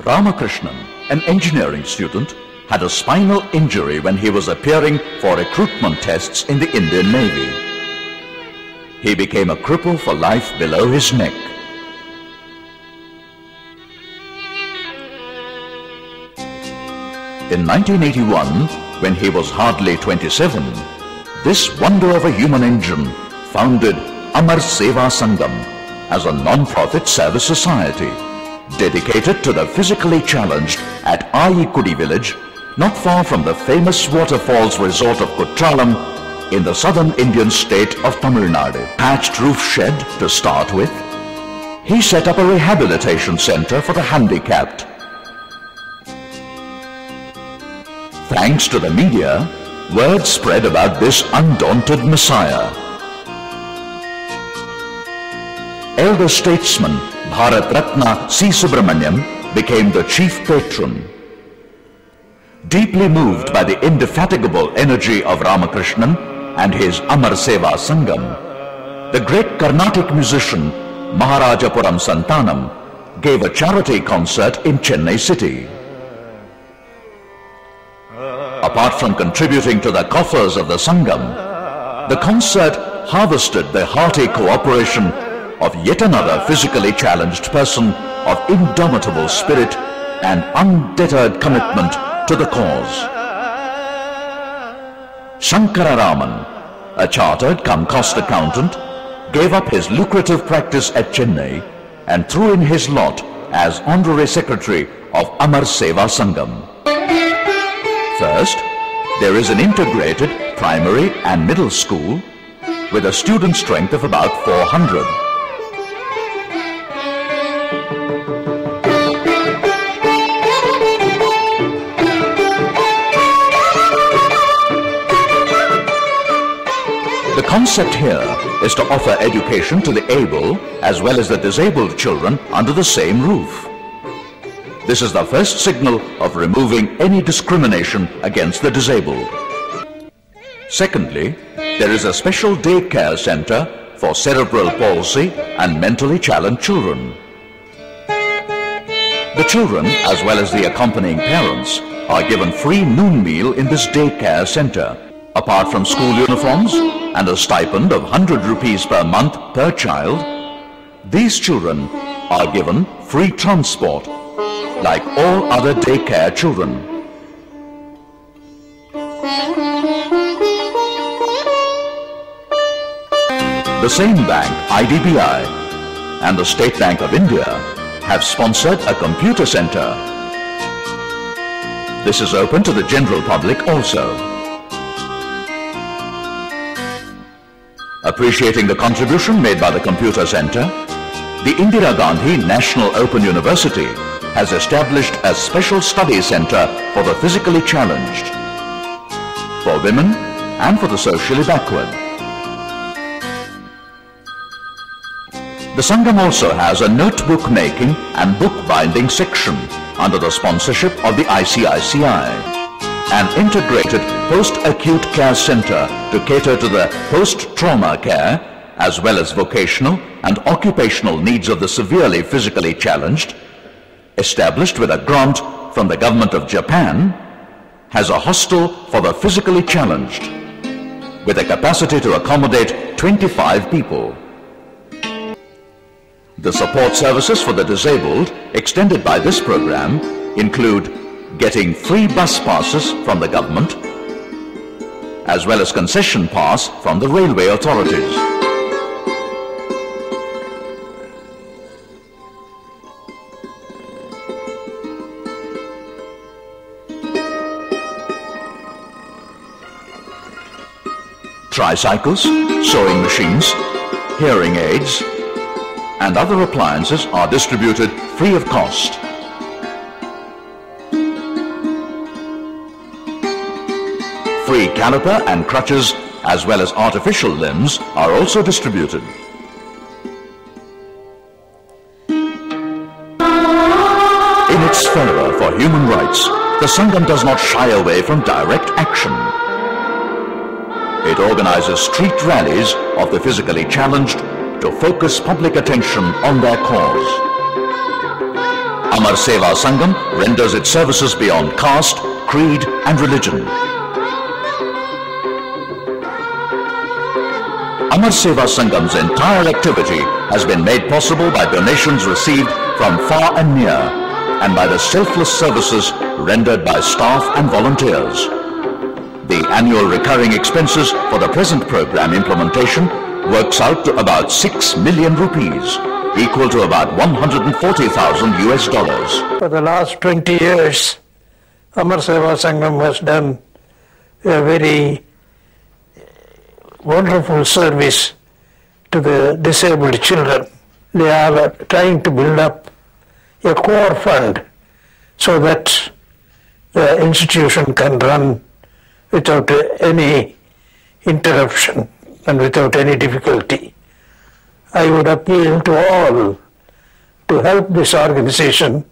Ramakrishnan, an engineering student, had a spinal injury when he was appearing for recruitment tests in the Indian Navy. He became a cripple for life below his neck. In 1981, when he was hardly 27, this wonder of a human engine founded Amar Seva Sangam as a non-profit service society dedicated to the physically challenged at Ayikudi village, not far from the famous waterfalls resort of Kutralam in the southern Indian state of Tamil Nadu. Thatched roof shed to start with, he set up a rehabilitation center for the handicapped. Thanks to the media, word spread about this undaunted messiah. Elder statesman Bharat Ratna C. Subramaniam became the chief patron. Deeply moved by the indefatigable energy of Ramakrishnan and his Amar Seva Sangam, the great Carnatic musician Maharajapuram Santanam gave a charity concert in Chennai city. Apart from contributing to the coffers of the Sangam, the concert harvested the hearty cooperation of yet another physically challenged person of indomitable spirit and undeterred commitment to the cause. Shankara Raman, a chartered cum cost accountant, gave up his lucrative practice at Chennai and threw in his lot as honorary secretary of Amar Seva Sangam. First, there is an integrated primary and middle school with a student strength of about 400. The concept here is to offer education to the able as well as the disabled children under the same roof. This is the first signal of removing any discrimination against the disabled. Secondly, there is a special daycare center for cerebral palsy and mentally challenged children. The children, as well as the accompanying parents, are given free noon meal in this daycare center. Apart from school uniforms and a stipend of 100 rupees per month per child, these children are given free transport like all other daycare children. The same bank, IDBI, and the State Bank of India have sponsored a computer center. This is open to the general public also. Appreciating the contribution made by the computer center, the Indira Gandhi National Open University has established a special study center for the physically challenged, for women and for the socially backward. The Sangam also has a notebook making and book binding section under the sponsorship of the ICICI, an integrated post-acute care center to cater to the post-trauma care as well as vocational and occupational needs of the severely physically challenged, established with a grant from the government of Japan, has a hostel for the physically challenged with a capacity to accommodate 25 people. The support services for the disabled extended by this program include getting free bus passes from the government as well as concession pass from the railway authorities. Tricycles, sewing machines, hearing aids, and other appliances are distributed free of cost. Free caliper and crutches as well as artificial limbs are also distributed. In its fervor for human rights, the Sangam does not shy away from direct action. It organizes street rallies of the physically challenged to focus public attention on their cause. Amar Seva Sangam renders its services beyond caste, creed and religion. Amar Seva Sangam's entire activity has been made possible by donations received from far and near and by the selfless services rendered by staff and volunteers. The annual recurring expenses for the present program implementation works out to about 6 million rupees, equal to about 140,000 US dollars. For the last 20 years, Amar Seva Sangam has done a very wonderful service to the disabled children. They are trying to build up a core fund so that the institution can run without any interruption and without any difficulty. I would appeal to all to help this organization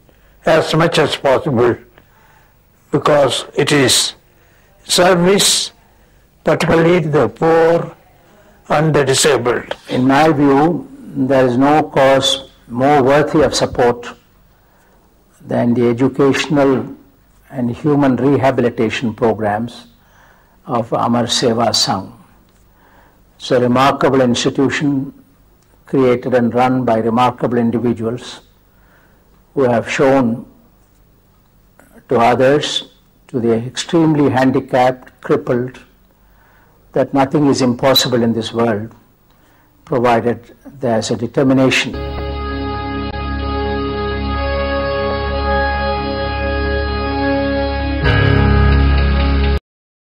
as much as possible, because it is service particularly to the poor and the disabled. In my view, there is no cause more worthy of support than the educational and human rehabilitation programs of Amar Seva Sangam. It's a remarkable institution created and run by remarkable individuals who have shown to others, to the extremely handicapped, crippled, that nothing is impossible in this world, provided there is a determination